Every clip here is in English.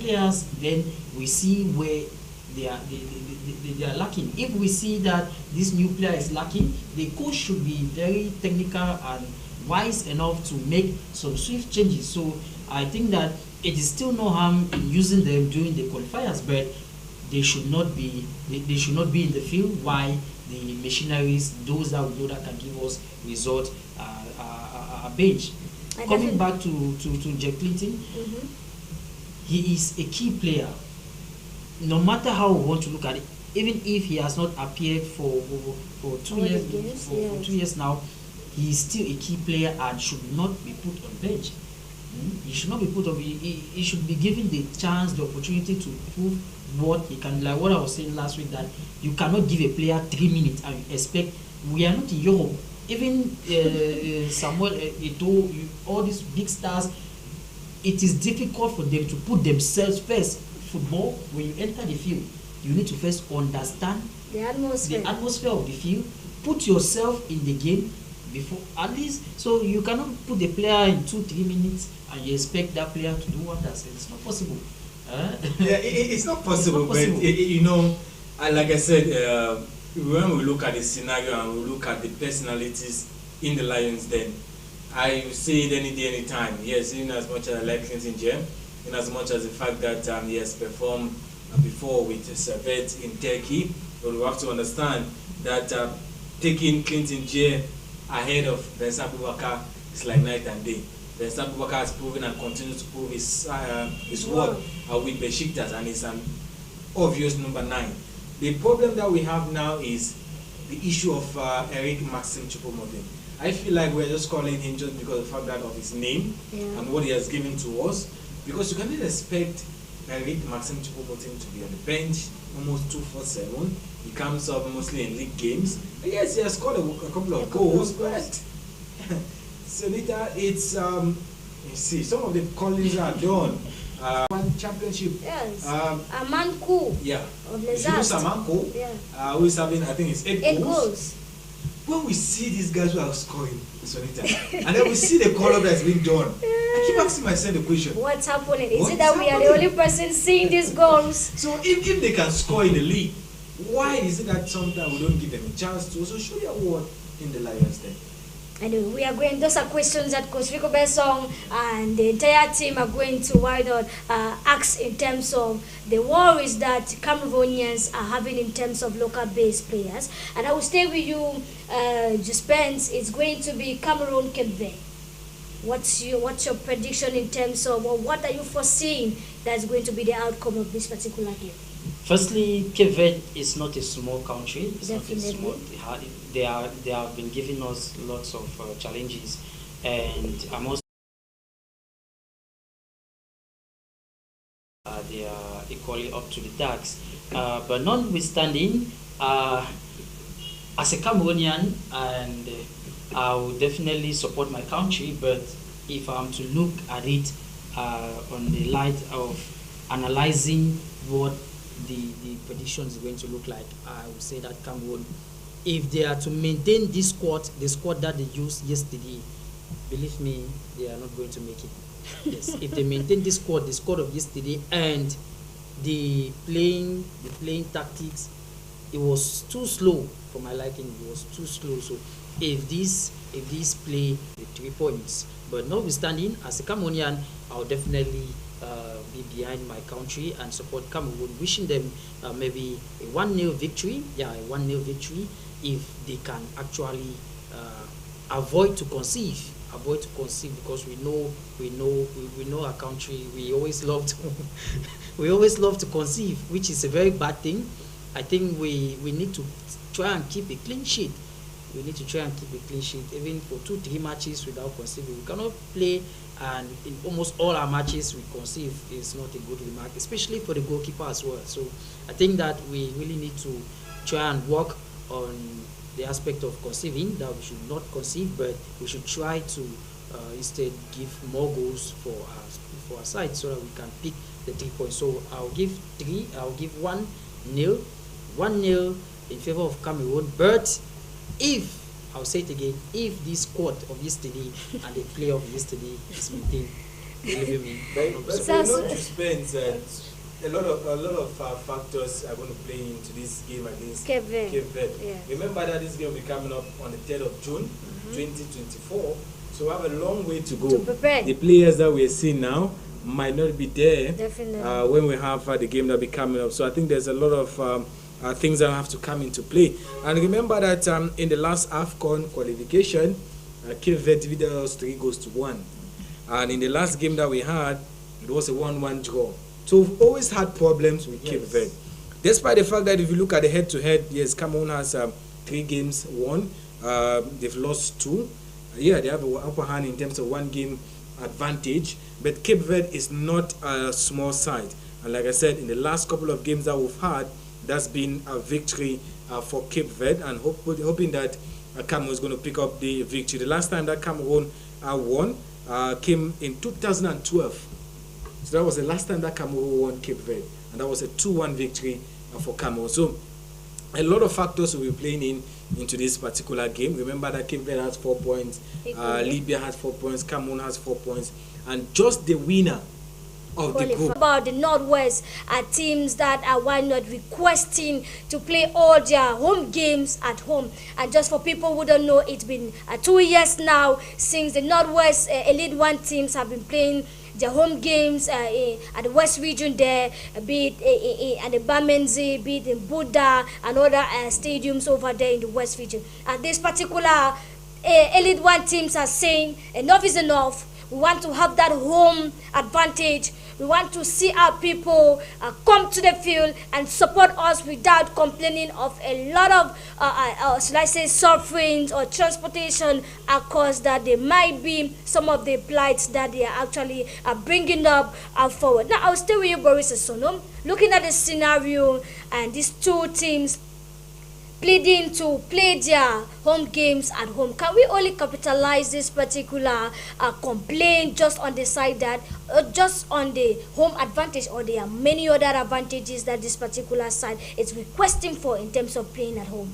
players, then we see where they are lacking. If we see that this new player is lacking, the coach should be very technical and wise enough to make some swift changes. So I think that it is still no harm in using them during the qualifiers, but they should not be in the field while the machineries, those that we know that can give us results, are bench. Coming back to Jack Clinton, he is a key player. No matter how we want to look at it, even if he has not appeared for 2 years, for 2 years now, he is still a key player and should not be put on bench. He should not be put on. He should be given the chance, the opportunity to prove what he can. Like what I was saying last week, that you cannot give a player 3 minutes and expect. We are not in Europe. Even Samuel Eto'o, all these big stars, it is difficult for them to put themselves first. Football, when you enter the field, you need to first understand the atmosphere of the field, put yourself in the game before, at least, so you cannot put the player in 2-3 minutes and you expect that player to do wonders. It's not possible. Yeah, it's not possible. But you know, like I said, when we look at the scenario and we look at the personalities in the Lions, then I say it any day, any time. Yes, in as much as I like Clinton Jam, in as much as the fact that he has performed before with Servette in Turkey, but we have to understand that taking Clinton J ahead of Vincent Aboubakar is like night and day. Vincent Aboubakar has proven and continues to prove his worth with Besiktas, and is an obvious number 9. The problem that we have now is the issue of Eric Maxim Choupo-Moting. I feel like we're just calling him just because of the fact that of his name and what he has given to us, because you cannot expect Eric Maxim Choupo-Moting to be on the bench almost 2-4-7. He comes up mostly in league games. And yes, he has scored a couple of goals, but Sonita, it's you see, some of the callings are done. One championship. Yes. Amanku. Yeah. Of Lesart. Amanku. Yeah. Who is having, I think it's 8 goals. When we see these guys who are scoring, Sonita, and then we see the call-up that's being done, I keep asking myself the question: what's happening? Is it that we are the only person seeing these goals? So if they can score in the league, why is it that sometimes we don't give them a chance to also show their worth in the Lions then? Anyway, we are going, those are questions that Coach Rico Besong and the entire team are going to ask in terms of the worries that Cameroonians are having in terms of local based players. And I will stay with you, Juspens. It's going to be Cameroon Cape Verde. What's your prediction in terms of, or what are you foreseeing that's going to be the outcome of this particular game? Firstly, Cape Verde is not a small country. It's Definitely. not a small. They have been giving us lots of challenges, and I'm also they are equally up to the task. But notwithstanding, as a Cameroonian, and I will definitely support my country. But if I'm to look at it on the light of analyzing what the prediction is going to look like, I would say that Cameroon, if they are to maintain this squad, the squad that they used yesterday, believe me, they are not going to make it. Yes, if they maintain this squad, the squad of yesterday, and the playing tactics, it was too slow for my liking. It was too slow. So if this play with 3 points, but notwithstanding, as a Cameroonian, I'll definitely be behind my country and support Cameroon, wishing them maybe a 1-0 victory. Yeah, a 1-0 victory, if they can actually avoid to conceive, because we know our country. We always love to conceive, which is a very bad thing. I think we need to try and keep a clean sheet. We need to try and keep a clean sheet, even for 2-3 matches without conceiving. We cannot play, and in almost all our matches we conceive. Is not a good remark, especially for the goalkeeper as well. So I think that we really need to try and work on the aspect of conceiving, that we should not conceive, but we should try to instead give more goals for our side, so that we can pick the 3 points. So I'll give 1-0 in favor of Cameroon. But if, I'll say it again, if this squad of yesterday and the play of yesterday is maintained, But not to spend. A lot of factors are going to play into this game against Cape Verde. Yeah. Remember that this game will be coming up on the 3rd of June, 2024. So we have a long way to go. To prepare. The players that we are seeing now might not be there Definitely. when we have the game that will be coming up. So I think there's a lot of things that have to come into play. And remember that in the last AFCON qualification, Cape Verde defeated us 3-1. And in the last game that we had, it was a 1-1 draw. So we've always had problems with Cape Verde. Despite the fact that if you look at the head-to-head, yes, Cameroon has 3 games won. They've lost 2. Yeah, they have an upper hand in terms of 1 game advantage. But Cape Verde is not a small side. And like I said, in the last couple of games that we've had, that's been a victory for Cape Verde. And hoping that Cameroon is going to pick up the victory. The last time that Cameroon won came in 2012. So that was the last time that Cameroon won Cape Verde, and that was a 2-1 victory for Cameroon. So a lot of factors will be playing into this particular game. Remember that Cape Verde has 4 points, Libya has 4 points, Cameroon has 4 points, and just the winner of the group. About the Northwest teams that are why not requesting to play all their home games at home. And just for people who don't know, it's been 2 years now since the Northwest Elite 1 teams have been playing their home games at the West region there, be it at the Bamenzi, be it in Buddha and other stadiums over there in the West region. And this particular Elite 1 teams are saying enough is enough. We want to have that home advantage. We want to see our people come to the field and support us without complaining of a lot of, should I say, sufferings or transportation costs that there might be some of the plights that they are actually bringing up forward. Now, I'll stay with you, Boris Sono. Looking at the scenario and these 2 teams pleading to play their home games at home, can we only capitalize this particular complaint just on the side that just on the home advantage, or there are many other advantages that this particular side is requesting for in terms of playing at home?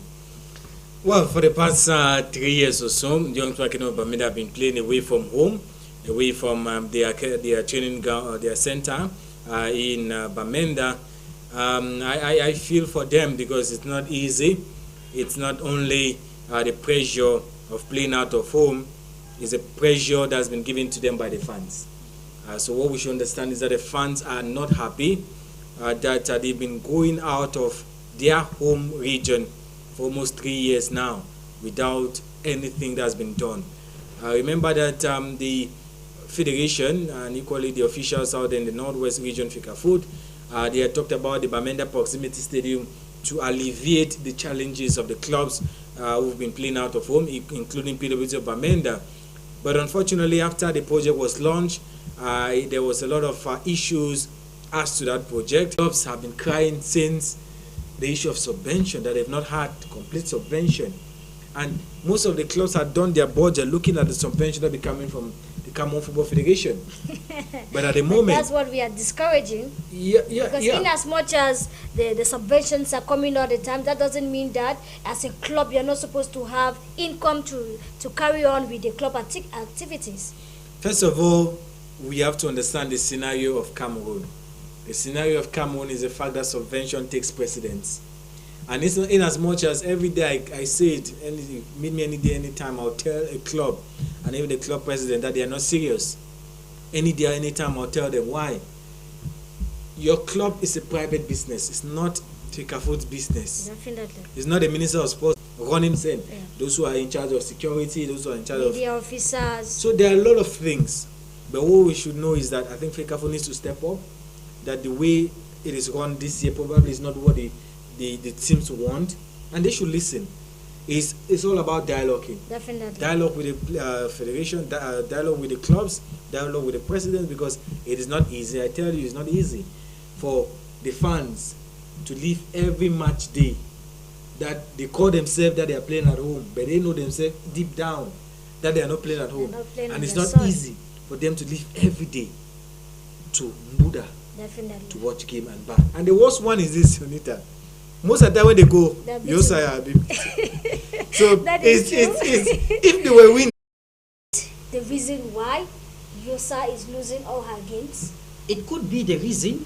Well, for the past 3 years or so, young Twakeno Bamenda have been playing away from home, away from their training ground, their center in Bamenda. I feel for them because it's not easy. It's not only the pressure of playing out of home, it's a pressure that's been given to them by the fans. So what we should understand is that the fans are not happy that they've been going out of their home region for almost 3 years now without anything that's been done. Remember that the Federation and equally the officials out in the Northwest region, FECAFOOT, they had talked about the Bamenda Proximity Stadium to alleviate the challenges of the clubs who've been playing out of home, including PWC of Bamenda. But unfortunately, after the project was launched, there was a lot of issues as to that project. Clubs have been crying since the issue of subvention, that they've not had complete subvention. And most of the clubs have done their budget looking at the subvention that be coming from the Cameroon Football Federation. But at the moment, that's what we are discouraging. Because in as much as the subventions are coming all the time, that doesn't mean that as a club you're not supposed to have income to carry on with the club activities. First of all, we have to understand the scenario of Cameroon. The scenario of Cameroon is the fact that subvention takes precedence. And it's not in as much as every day I say it, meet me any day, anytime, I'll tell a club and even the club president that they are not serious. Any day, anytime, I'll tell them why. Your club is a private business. It's not FECAFOOT's business. Definitely. It's not the Minister of Sports running thing. Yeah. Those who are in charge of security, those who are in charge of media officers. So there are a lot of things. But what we should know is that I think FECAFOOT needs to step up. That the way it is run this year probably is not what the teams want, and they should listen. It's all about dialoguing. Definitely. Dialogue with the federation, dialogue with the clubs, dialogue with the president, because it is not easy. I tell you, it's not easy for the fans to live every match day that they call themselves that they are playing at home, but they know themselves deep down that they are not playing at home. And it's not easy for them to live every day to Buddha. Definitely. To watch game and back. And the worst one is this, Unita. Most of the time when they go, you also are So it's if they were winning. The reason why Yosa is losing all her games? It could be the reason.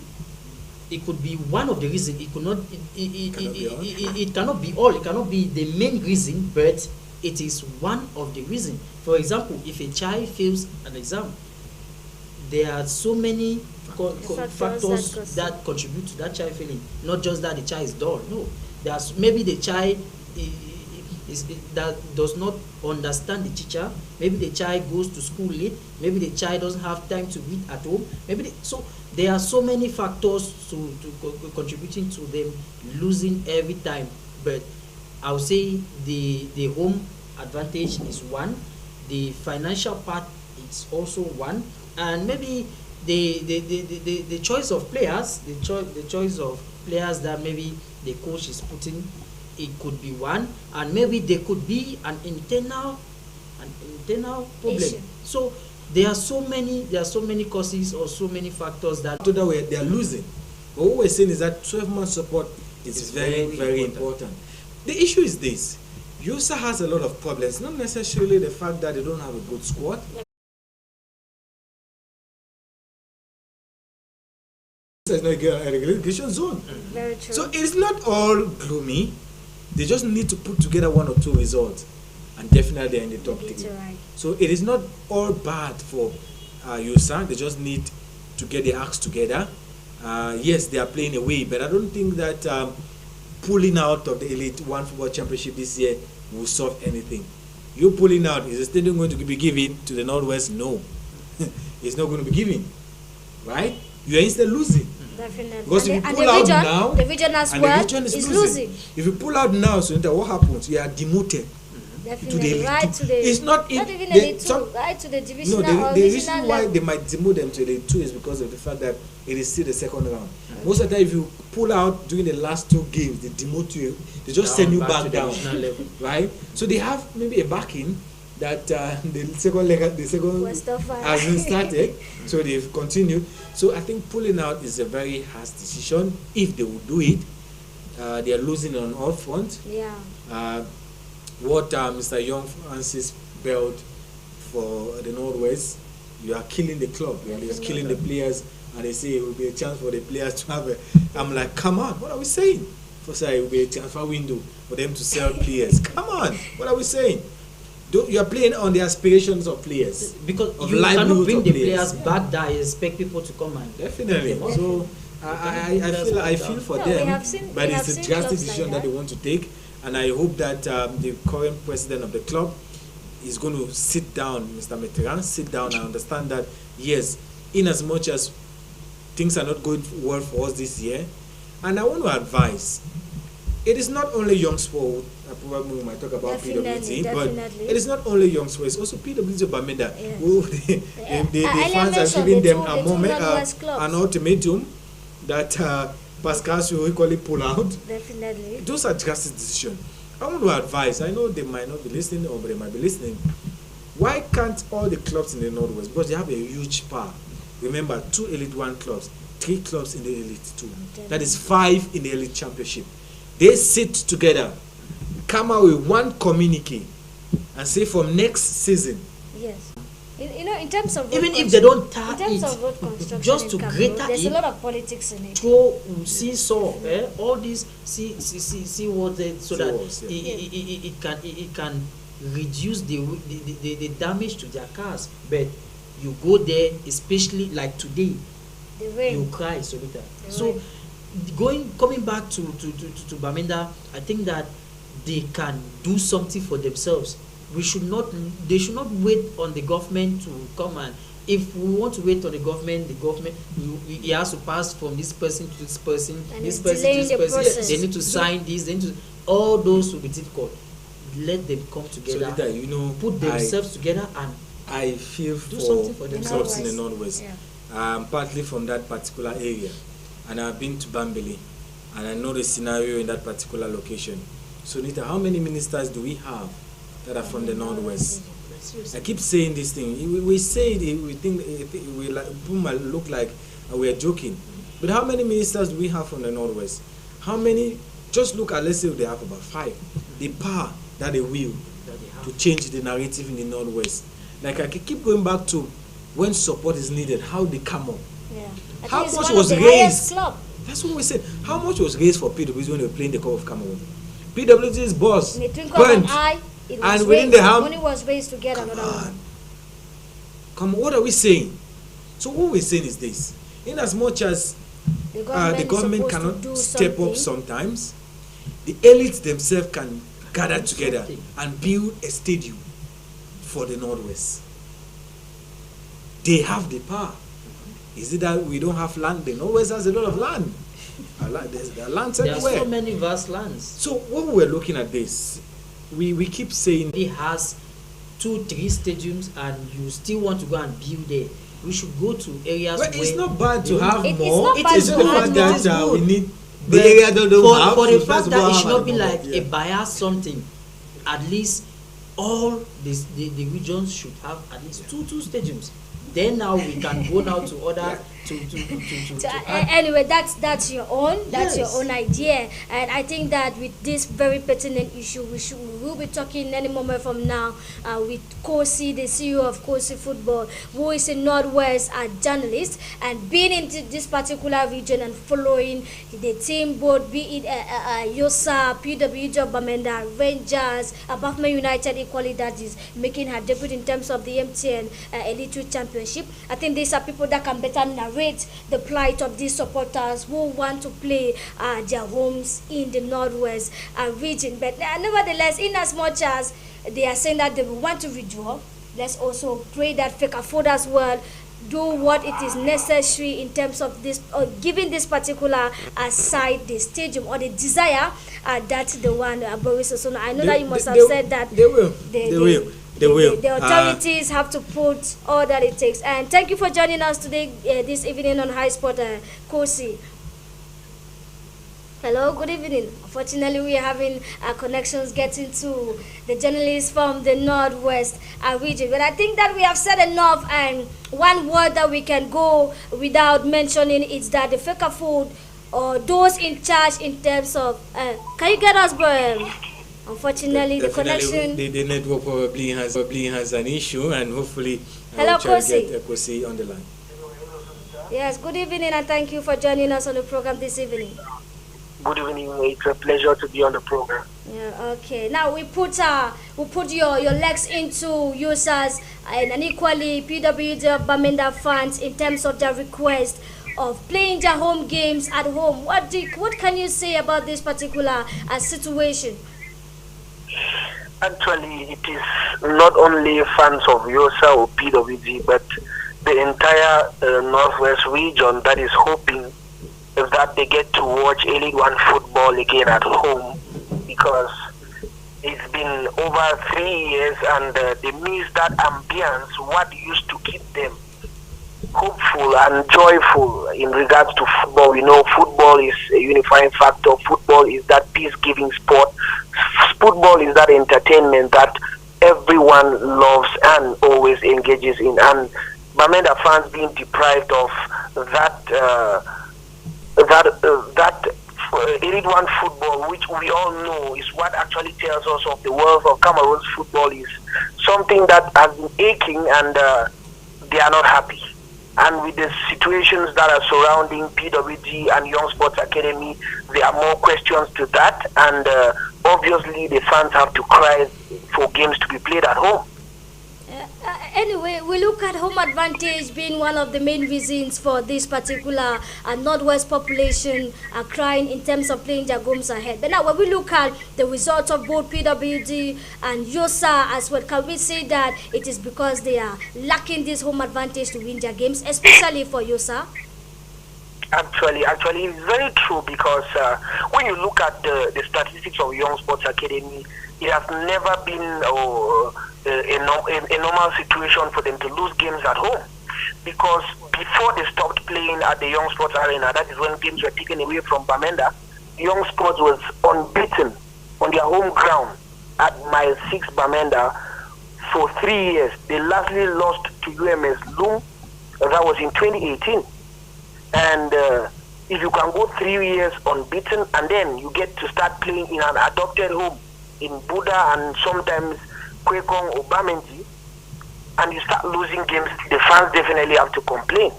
It could be one of the reasons. It could not. It cannot be all. It cannot be the main reason, but it is one of the reasons. For example, if a child fails an exam, there are so many factors that contribute to that child failing. Not just that the child is dull. No, there's maybe the child that does not understand the teacher. Maybe the child goes to school late. Maybe the child doesn't have time to read at home. So there are so many factors to contributing to them losing every time. But I would say the home advantage is one. The financial part is also one, and maybe the choice of players, the choice of players that maybe the coach is putting, it could be one, and maybe there could be an internal problem. Issue. So there are so many causes or so many factors that To that way they are losing. But what we're saying is that 12-month support is very important. The issue is this: Yosa has a lot of problems, not necessarily the fact that they don't have a good squad. It's not a relegation zone. Very true. So it's not all gloomy. They just need to put together one or two results, and definitely they're in the top It's three. right. So it is not all bad for Yosa. They just need to get their acts together. Yes, they are playing away, but I don't think that pulling out of the Elite One Football Championship this year will solve anything. You pulling out, is the stadium going to be given to the Northwest? No, it's not going to be given. Right? You are instead losing. Definitely. Because if you and pull the out region, now, the region as and well the region is losing. If you pull out now, so what happens? You are demoted. Definitely. Elite right two. to the. It's not even they- Elite Two, some- right to the No, divisional or the regional reason why level. they might demote them to the 2 is because of the fact that it is still the second round. Most of the time, if you pull out during the last 2 games, they demote you. They just send you back to the down, national level. right? So they have maybe a backing that the second West of has been started, so they've continued. So I think pulling out is a very harsh decision if they will do it. They are losing on all fronts. Yeah. What Mr. Young Francis built for the Northwest, you are killing the club. You are just killing the players, and they say it will be a chance for the players to have a. I'm like, come on, what are we saying? For say it will be a transfer window for them to sell players. Come on, what are we saying? You are playing on the aspirations of players. because Of you cannot livelihood bring of the players. players back that expect people to come and Definitely. Okay. So I feel for No, we them, have seen- but we it's have a seen drastic clubs like decision that that. they want to take, and I hope that the current president of the club is going to sit down, Mr. Mitterrand, sit down and understand that yes, in as much as things are not going well for us this year, and I want to advise, it is not only young sport. Probably we might talk about Definitely, PWT, but definitely. it is not only young sport. It's also PWT Bamenda. Yes. Who Yeah. the I fans are mentioned giving the them two- a the two moment, Northwest clubs. an ultimatum that Pascal should equally pull out. Definitely. Those are drastic decisions. I want to advise. I know they might not be listening, or they might be listening. Why can't all the clubs in the Northwest, because they have a huge power? Remember, 2 Elite 1 clubs, 3 clubs in the Elite 2. That is 5 in the Elite Championship. They sit together, come out with one communique, and say from next season. Yes. In terms of road even if constru- they don't tar in terms it, of road construction just in to Cameroon, greater there's a it, lot of politics in it. throw seesaw, all these see what they, so that Seawalls, yeah. it can reduce the damage to their cars. But you go there, especially like today, The you rain. cry, Solita. The So rain. coming back to Bamenda, I think that they can do something for themselves. They should not wait on the government to come, and if we want to wait on the government he has to pass from this person to this person, And this it's person to delaying this the person. process. They need to sign this, they need to, all those will be difficult. Let them come So together, that you know, put themselves together, and I feel do for something for the themselves. clubs in the Northwest. Yeah. I'm partly from that particular area, and I've been to Bambili, and I know the scenario in that particular location. So Nita, how many ministers do we have that are from the Northwest? I keep saying this thing. We say it, we think we look like we are joking, but how many ministers do we have from the Northwest? How many? Just look at, let's say they have about 5. The power that they will that they have. to change the narrative in the Northwest. Like I keep going back to when support is needed, how they come up. Yeah. I How think it's much one was of the highest raised? club That's what we said. How much was raised for PWG when they were playing the Cup of Cameroon? PWG's boss in the twinkle of an went, eye. It was and within raised. the half, Money was raised to get another one. come on, what are we saying? So what we're saying is this: in as much as The the government is supposed cannot to do step something. up sometimes, the elites themselves can gather together and build a stadium for the Northwest. They have the power. Is it that we don't have land? The Northwest has a lot of land. There's lands There are everywhere. so many vast lands. So when we're looking at this, we keep saying It has 2-3 stadiums and you still want to go and build there. We should go to areas well, where it's not bad to they- have It's more. not bad It's to the have fact more. that we It's need But the area that don't have. for the so fact that's that what it should have not be at the like moment, a yeah. bias something, at least all the regions should have at least two stadiums. Then now we can go now to other to add. Anyway, that's your own. That's Yes. your own idea, and I think that with this very pertinent issue, we will be talking any moment from now with Kosi, the CEO of Kosi Football, who is a Northwest journalist and being into this particular region and following the team, both be it Yosa, PWG, Bamenda, Rangers, Bafma United, equally that is making her debut in terms of the MTN Elite Two Championship. I think these are people that can better narrate the plight of these supporters who want to play their homes in the Northwest region. But nevertheless, in as much as they are saying that they want to withdraw, let's also pray that FECAFOOD as well do what it is necessary in terms of this, giving this particular side the stadium or the desire that the one Boris Osono. I know that you must have said that They will. the authorities have to put all that it takes. And thank you for joining us today, this evening on High Sport, Kosi. Hello, good evening. Unfortunately, we are having connections getting to the journalists from the Northwest region. But I think that we have said enough, and one word that we can go without mentioning is that the FECAFOOD or those in charge in terms of, can you get us, bro? Unfortunately, the connection. The network probably has an issue, and hopefully Hello, I'll try to Kosi. get Kosi on the line. Yes, good evening, and thank you for joining us on the program this evening. Good evening. It's a pleasure to be on the program. Yeah, okay. Now we put your legs into users and equally PWG Bamenda fans in terms of their request of playing their home games at home. What can you say about this particular situation? Actually, it is not only fans of Yosa or PWG, but the entire Northwest region that is hoping that they get to watch Elite One football again at home, because it's been over 3 years and they miss that ambience, what used to keep them hopeful and joyful in regards to football. We know football is a unifying factor. Football is that peace-giving sport. Football is that entertainment that everyone loves and always engages in. And Bamenda fans being deprived of that Elite One football, which we all know is what actually tells us of the world of Cameroon's football, is something that has been aching, and they are not happy. And with the situations that are surrounding PWG and Young Sports Academy, there are more questions to that, and obviously the fans have to cry for games to be played at home. Anyway, we look at home advantage being one of the main reasons for this particular Northwest population crying in terms of playing their games ahead. But now when we look at the results of both PWG and Yosa as well, can we say that it is because they are lacking this home advantage to win their games, especially for Yosa? Actually, it's very true, because when you look at the statistics of Young Sports Academy, it has never been a normal situation for them to lose games at home. Because before they stopped playing at the Young Sports Arena, that is when games were taken away from Bamenda, Young Sports was unbeaten on their home ground at Mile 6 Bamenda for 3 years. They lastly lost to UMS Loom. That was in 2018. And if you can go 3 years unbeaten, and then you get to start playing in an adopted home in Buda and sometimes Kwekong or Bamenji, and you start losing games, the fans definitely have to complain.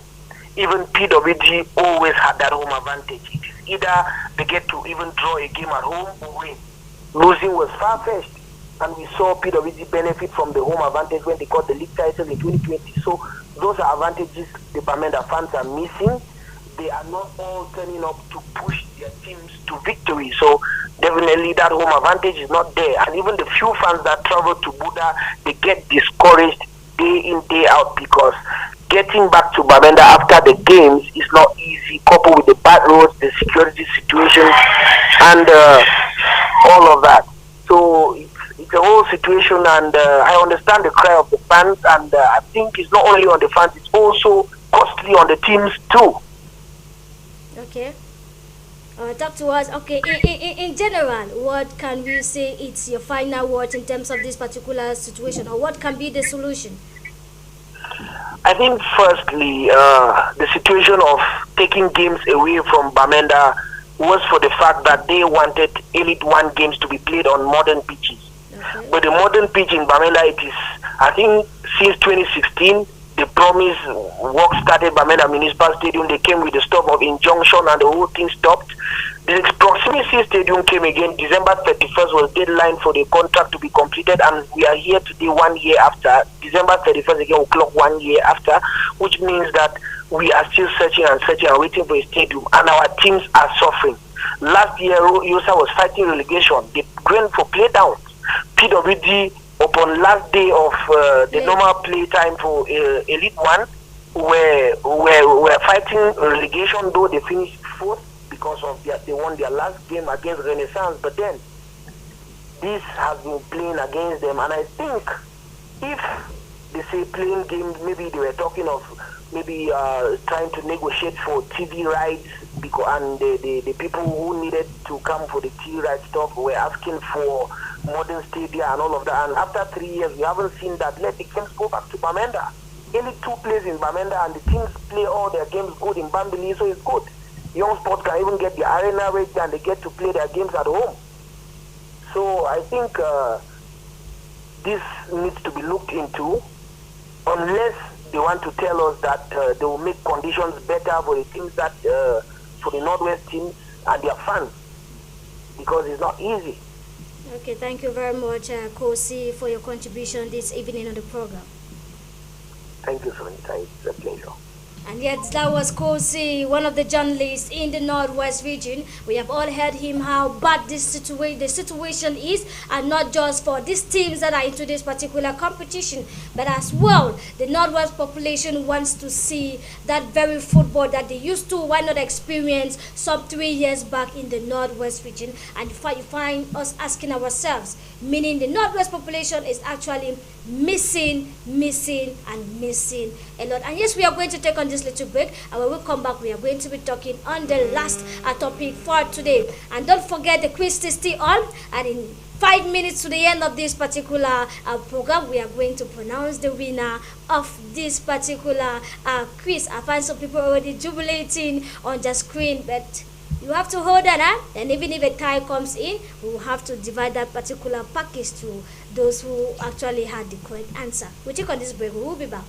Even PWG always had that home advantage. It is either they get to even draw a game at home or win. Losing was far-fetched, and we saw PWG benefit from the home advantage when they got the league title in 2020. So those are advantages the Bamenda fans are missing. They are not all turning up to push their teams to victory. So definitely that home advantage is not there. And even the few fans that travel to Buda, they get discouraged day in, day out, because getting back to Bamenda after the games is not easy, coupled with the bad roads, the security situation, and all of that. So it's a whole situation, and I understand the cry of the fans, and I think it's not only on the fans, it's also costly on the teams too. Okay. Talk to us. Okay, in general, what can we say it's your final words in terms of this particular situation, or what can be the solution? I think firstly, the situation of taking games away from Bamenda was for the fact that they wanted Elite One games to be played on modern pitches. Okay. But the modern pitch in Bamenda, it is, I think, since 2016, the promise work started Bamenda Municipal Stadium. They came with the stop of injunction, and the whole thing stopped. The Proximity Stadium came again. December 31st was deadline for the contract to be completed, and we are here today 1 year after. December 31st again will clock 1 year after, which means that we are still searching and waiting for a stadium, and our teams are suffering. Last year, Yosa was fighting relegation. They went for play downs. PWG, upon last day of the normal play time for Elite One, were fighting relegation, though they finished fourth because of they won their last game against Renaissance. But then this has been playing against them, and I think if they say playing games, maybe they were talking of maybe trying to negotiate for TV rights, because and the people who needed to come for the TV rights stuff were asking for modern stadia and all of that. And after 3 years, we haven't seen that. Let the games go back to Bamenda. Only 2 plays in Bamenda, and the teams play all their games good in Bambili, so it's good. Young sports can even get the arena rate, and they get to play their games at home. So I think this needs to be looked into, unless they want to tell us that they will make conditions better for the teams that for the Northwest teams and their fans, because it's not easy. Okay, thank you very much, Kosi, for your contribution this evening on the program. Thank you, Sonita. It's a pleasure. And yet, that was Kosi, one of the journalists in the Northwest region. We have all heard him how bad the situation is, and not just for these teams that are into this particular competition, but as well, the Northwest population wants to see that very football that they used to, why not experience some 3 years back in the Northwest region. And you find us asking ourselves, meaning the Northwest population is actually missing a lot. And yes, we are going to take on this little break, and when we come back, we are going to be talking on the last topic for today. And don't forget, the quiz is still on, and in 5 minutes to the end of this particular program, we are going to pronounce the winner of this particular quiz. I find some people already jubilating on the screen, but you have to hold on, and even if a tie comes in, we will have to divide that particular package to those who actually had the correct answer. We take on this break. We will be back.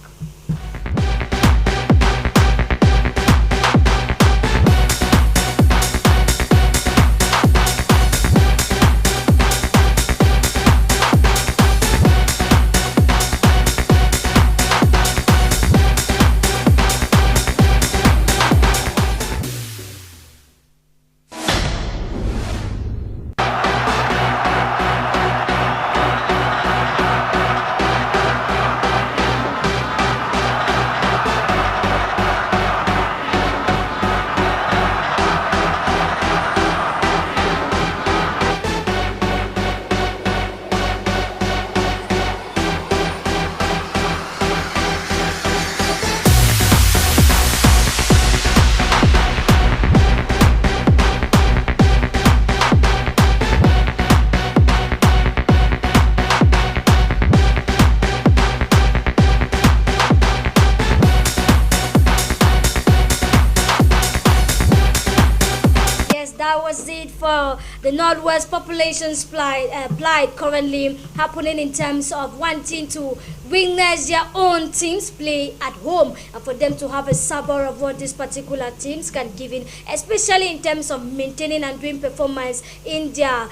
that was it for the Northwest population's plight currently happening in terms of wanting to witness their own teams play at home and for them to have a sabor of what these particular teams can give in, especially in terms of maintaining and doing performance in their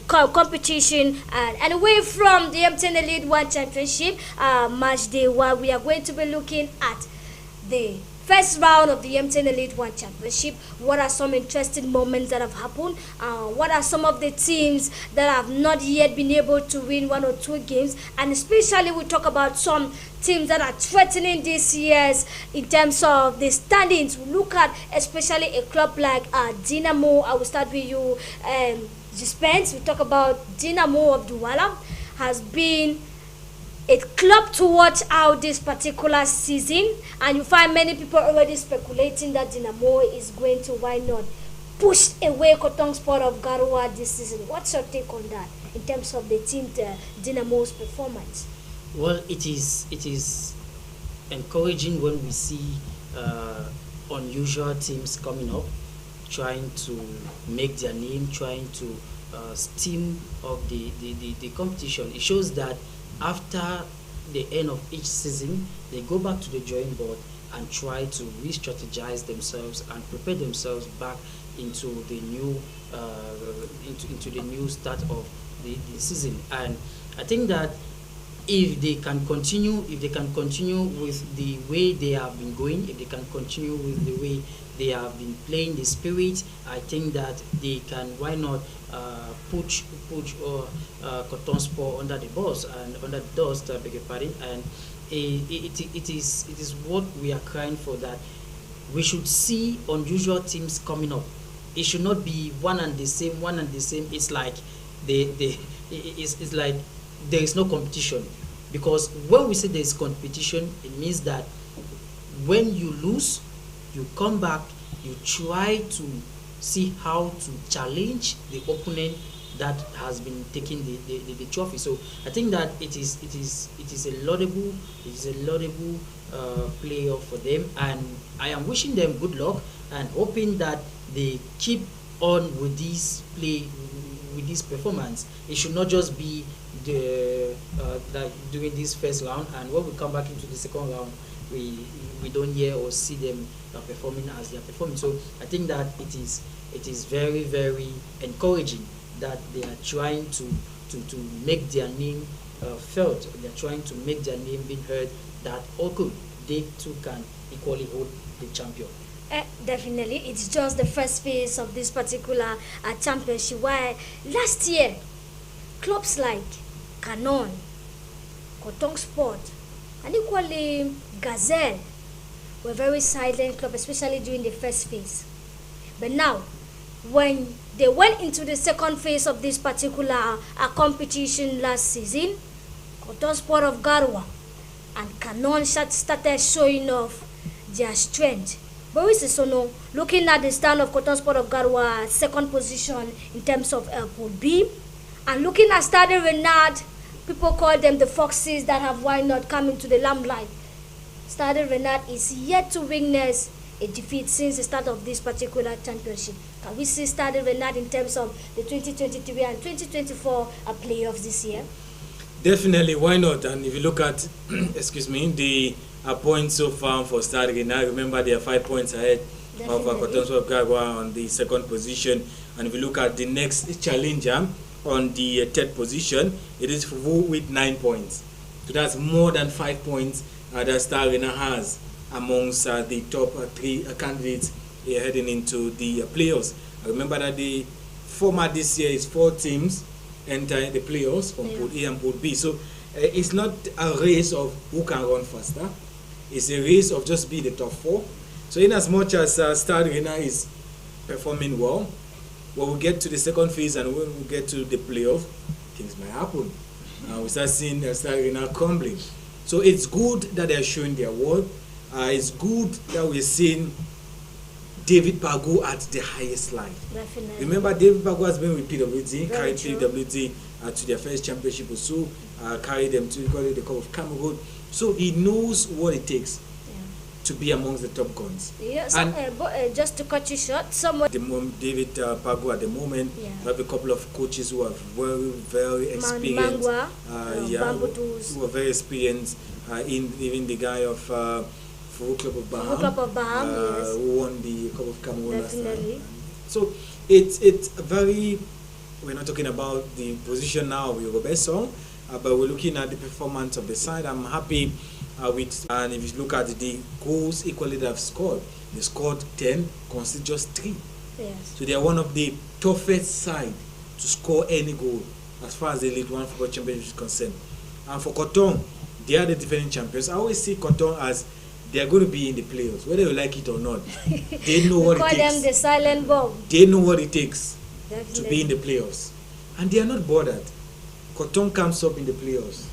competition and away from the MTN Elite One Championship match day 1. We are going to be looking at the first round of the MTN Elite One Championship. What are some interesting moments that have happened? What are some of the teams that have not yet been able to win 1 or 2 games? And especially we talk about some teams that are threatening this year's in terms of the standings. We look at especially a club like Dynamo. I will start with you, Spence. We talk about Dynamo of Douala has been a club to watch out this particular season, and you find many people already speculating that Dynamo is going to, why not, push away Kotong Sport of Garoua this season. What's your take on that in terms of the team, Dynamo's performance? Well, it is encouraging when we see unusual teams coming up, trying to make their name, trying to steam up the competition. It shows that after the end of each season, they go back to the drawing board and try to re-strategize themselves and prepare themselves back into the new into the new start of the season. And I think that if they can continue with the way they have been going, if they can continue with the way they have been playing the spirit, I think that they can, why not, put Kotong Sport under the bus and under the dust, beg your pardon. And it is what we are crying for, that we should see unusual teams coming up. It should not be one and the same. It's like it's like there is no competition, because when we say there is competition, it means that when you lose, you come back, you try to see how to challenge the opponent that has been taking the trophy. So I think that it is a laudable playoff for them, and I am wishing them good luck and hoping that they keep on with this performance. It should not just be that during this first round, and when we come back into the second round, we don't hear or see them performing as they are performing. So I think that it is very, very encouraging that they are trying to make their name felt. They are trying to make their name being heard, that okay, they too can equally hold the champion. Definitely, it's just the first phase of this particular championship, where last year clubs like Canon, Kotong Sport, and equally Gazelle were very silent clubs, especially during the first phase. But now, when they went into the second phase of this particular competition last season, Kotong Sport of Garoua and Canon started showing off their strength. Boris Isono, looking at the stand of Kotong Sport of Garoua, second position in terms of Pool B, and looking at Stade Renard, people call them the foxes that have, why not, come into the limelight. Stade Renard is yet to witness a defeat since the start of this particular championship. Can we see Stade Renard in terms of the 2023 and 2024 playoffs this year? Definitely, why not? And if you look at, excuse me, the points so far for Stade Renard, remember they are 5 points ahead of Kotong Sport of Garoua on the second position. And if you look at the next challenger on the third position, it is Fufu with 9 points. So that's more than 5 points that Stade Renard has amongst the top 3 candidates heading into the playoffs. Remember that the format this year is 4 teams enter the playoffs from Pool A and Pool B. So it's not a race of who can run faster. It's a race of just being the top 4. So in as much as Stade Renard is performing well, when we get to the second phase and when we get to the playoff, things might happen. We start seeing Stade Renard crumbling. So it's good that they're showing their worth. It's good that we're seeing David Bago at the highest line. Definitely. Remember, David Bago has been with PWD, carried PWD to their first championship or so, carried them to the Cup of Cameroon. So he knows what it takes. to be amongst the top guns. Yeah, And just to cut you short, someone the David Pago at the moment, Yeah. we have a couple of coaches who are very, very experienced. Mangwa, who are very experienced. In even the guy of Fuhu Club of Baham, Club of Baham, yes. who won the Cup of Cameroon last Definitely. time. So it's very. We're not talking about the position now of Yoruba Song, but we're looking at the performance of the side. I'm happy with, and if you look at the goals equally that have scored, they scored 10, conceded just 3. yes. So they are one of the toughest side to score any goal as far as the League One Football Championship is concerned. And for Cotton, they are the defending champions. I always see Cotton as they are going to be in the playoffs, whether you like it or not. They know what it Call takes. them the silent bomb. They know what it takes to Definitely. be in the playoffs, and they are not bothered. Cotton comes up in the playoffs.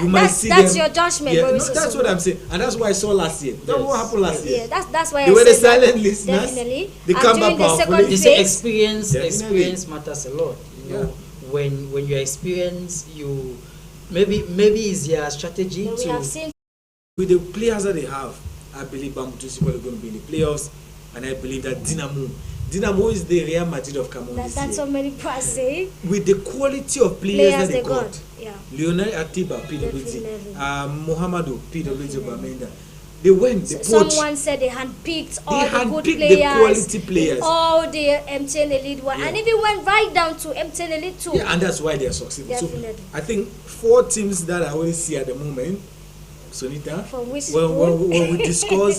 You might see That's them- your judgment, Yeah, Boris no, that's Osuno. what I'm saying, and that's what I saw last year. That's what happened last year. Yeah, that's why They I were the said that. silent listeners. Definitely. They And come during back the second powerfully. They say phase, experience Definitely. experience matters a lot. You know, Yeah. when you experience, you maybe is their strategy we to have seen With the players that they have, I believe Bambutu Super are going to be in the playoffs, and I believe that Dinamo is the Real Madrid of Cameroon this that's year. what many people are saying. With the quality of players that they got, Yeah. Lionel Atiba, PWG, Definitely. Mohamedou, PWG Bamenda, they went, they poached. Someone said they handpicked all the good handpicked players, the quality players. all the MTN Elite One, Yeah. and even went right down to MTN Elite 2. Yeah, and that's why they are succeeding. Definitely. So I think 4 teams that I always see at the moment, Sonita, From which when school? we discuss